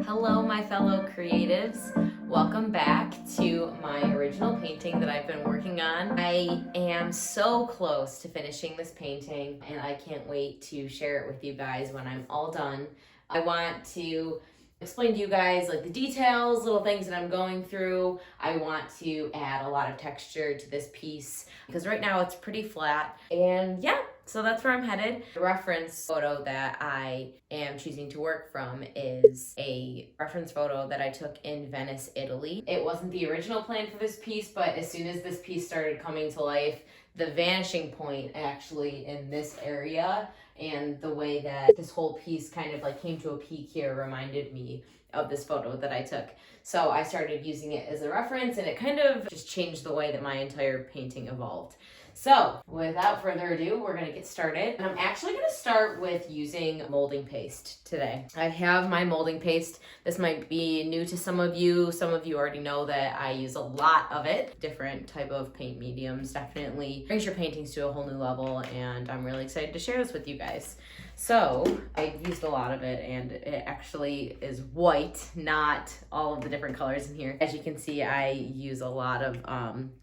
Hello, my fellow creatives. Welcome back to my original painting that I've been working on. I am so close to finishing this painting and I can't wait to share it with you guys when I'm all done. I want to explain to you guys like the details, little things that I'm going through. I want to add a lot of texture to this piece because right now it's pretty flat. And yeah, so that's where I'm headed. The reference photo that I am choosing to work from is a reference photo that I took in Venice, Italy. It wasn't the original plan for this piece, but as soon as this piece started coming to life, the vanishing point actually in this area and the way that this whole piece kind of like came to a peak here reminded me of this photo that I took. So I started using it as a reference and it kind of just changed the way that my entire painting evolved. So without further ado, we're gonna get started. And I'm actually gonna start with using molding paste today. I have my molding paste. This might be new to some of you. Some of you already know that I use a lot of it. Different type of paint mediums definitely brings your paintings to a whole new level, and I'm really excited to share this with you guys. So I used a lot of it and it actually is white, not all of the different colors in here. As you can see, I use a lot of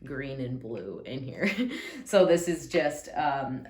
green and blue in here. So this is just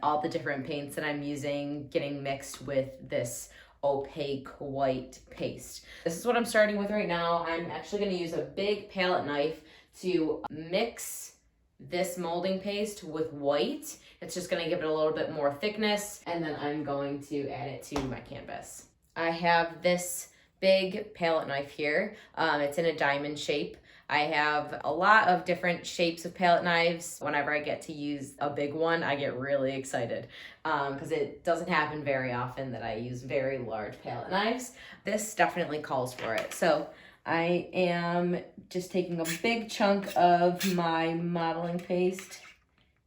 all the different paints that I'm using getting mixed with this opaque white paste. This is what I'm starting with right now. I'm actually going to use a big palette knife to mix this molding paste with white. It's just going to give it a little bit more thickness, and then I'm going to add it to my canvas. I have this big palette knife here. It's in a diamond shape. I have a lot of different shapes of palette knives. Whenever I get to use a big one, I get really excited because it doesn't happen very often that I use very large palette knives. This definitely calls for it. So I am just taking a big chunk of my modeling paste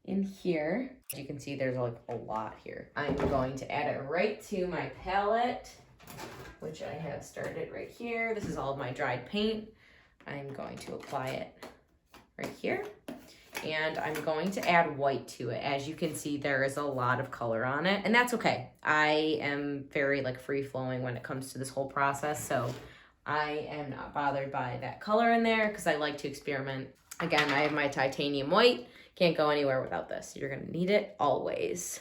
in here. As you can see, there's like a lot here. I'm going to add it right to my palette, which I have started right here. This is all of my dried paint. I'm going to apply it right here. And I'm going to add white to it. As you can see, there is a lot of color on it, and that's okay. I am very like free-flowing when it comes to this whole process, so I am not bothered by that color in there because I like to experiment. Again, I have my titanium white. Can't go anywhere without this. You're gonna need it always,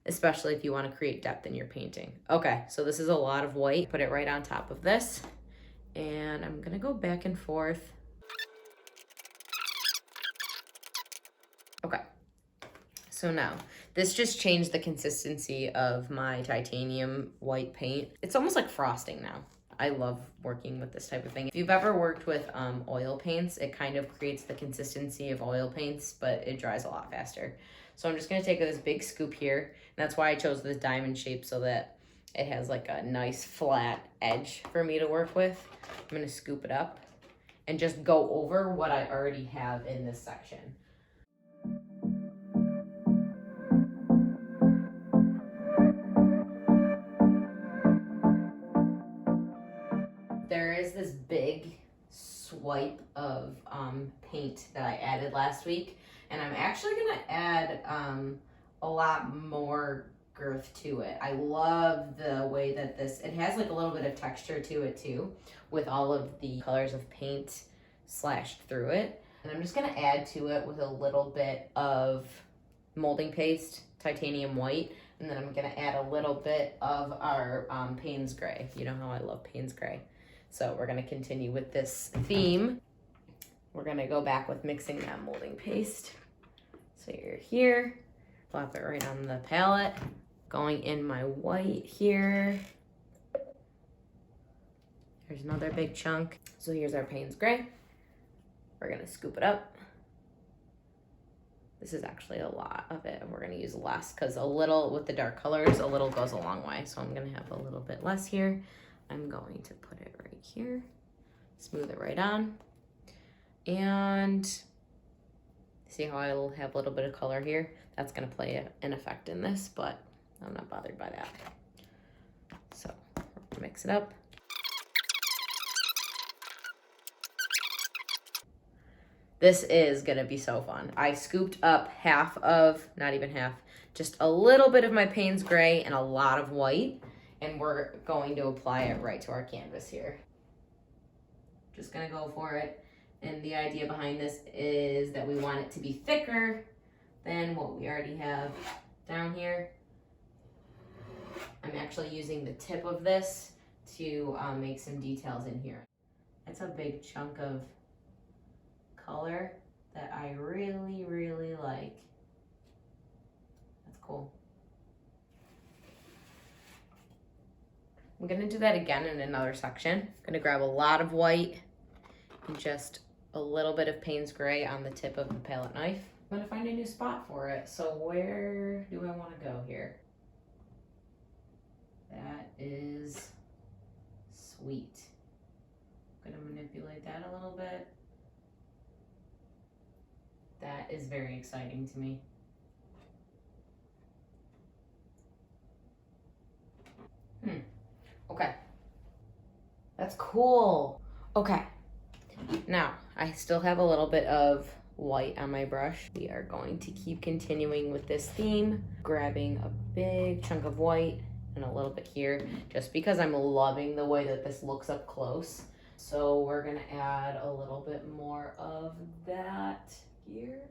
especially if you want to create depth in your painting. Okay, so this is a lot of white. Put it right on top of this, and I'm gonna go back and forth. Okay, so now this just changed the consistency of my titanium white paint. It's almost like frosting now. I love working with this type of thing. If you've ever worked with oil paints, it kind of creates the consistency of oil paints, but it dries a lot faster. So I'm just gonna take this big scoop here. And that's why I chose this diamond shape, so that it has like a nice flat edge for me to work with. I'm gonna scoop it up and just go over what I already have in this section. There is this big swipe of paint that I added last week, and I'm actually gonna add a lot more girth to it. I love the way that it has like a little bit of texture to it too, with all of the colors of paint slashed through it. And I'm just gonna add to it with a little bit of molding paste, titanium white, and then I'm gonna add a little bit of our Payne's Gray. You know how I love Payne's Gray. So we're gonna continue with this theme. We're gonna go back with mixing that molding paste. So you're here, plop it right on the palette. Going in my white here. There's another big chunk. So here's our Payne's Gray. We're gonna scoop it up. This is actually a lot of it, and we're gonna use less because a little, with the dark colors, a little goes a long way. So I'm gonna have a little bit less here. I'm going to put it right here, smooth it right on. And see how I'll have a little bit of color here? That's gonna play an effect in this, but I'm not bothered by that. So mix it up. This is gonna be so fun. I scooped up half of, not even half, just a little bit of my Payne's Gray and a lot of white. and we're going to apply it right to our canvas here. Just gonna go for it. And the idea behind this is that we want it to be thicker than what we already have down here. I'm actually using the tip of this to make some details in here. It's a big chunk of color that I really, really like. That's cool. I'm gonna do that again in another section. I'm gonna grab a lot of white and just a little bit of Payne's Gray on the tip of the palette knife. I'm gonna find a new spot for it. So where do I wanna go here? That is sweet. I'm gonna manipulate that a little bit. That is very exciting to me. Okay. That's cool. Okay. Now, I still have a little bit of white on my brush. We are going to keep continuing with this theme, grabbing a big chunk of white and a little bit here, just because I'm loving the way that this looks up close. So we're gonna add a little bit more of that here.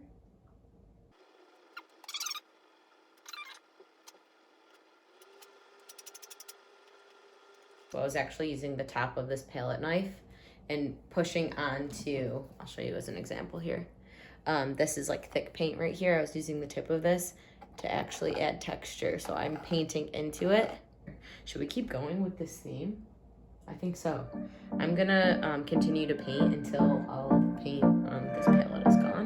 So I was actually using the top of this palette knife and pushing onto, I'll show you as an example here. This is like thick paint right here. I was using the tip of this to actually add texture. So I'm painting into it. Should we keep going with this theme? I think so. I'm gonna continue to paint until all of the paint on this palette is gone.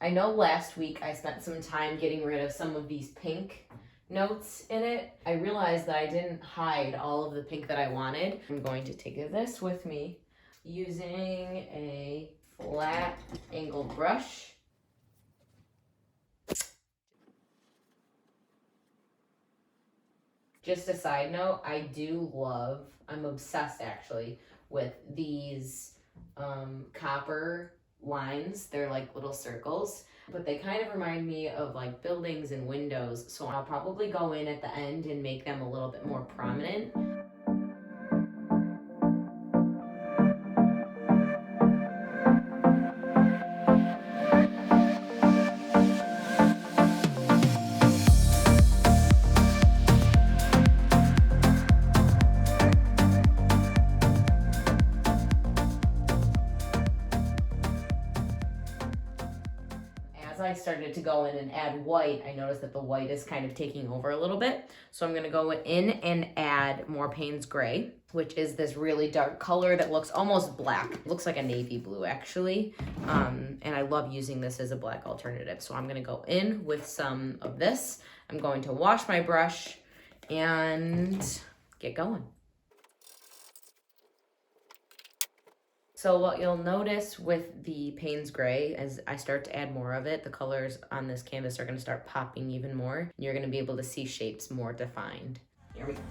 I know last week I spent some time getting rid of some of these pink notes in it. I realized that I didn't hide all of the pink that I wanted. I'm going to take this with me using a flat angled brush. Just a side note, I'm obsessed actually with these copper lines. They're like little circles, but they kind of remind me of like buildings and windows. So I'll probably go in at the end and make them a little bit more prominent. I started to go in and add white, I noticed that the white is kind of taking over a little bit. So I'm gonna go in and add more Payne's Gray, which is this really dark color that looks almost black. It looks like a navy blue actually. And I love using this as a black alternative. So I'm gonna go in with some of this. I'm going to wash my brush and get going. So what you'll notice with the Payne's Gray, as I start to add more of it, the colors on this canvas are gonna start popping even more. You're gonna be able to see shapes more defined. Here we go.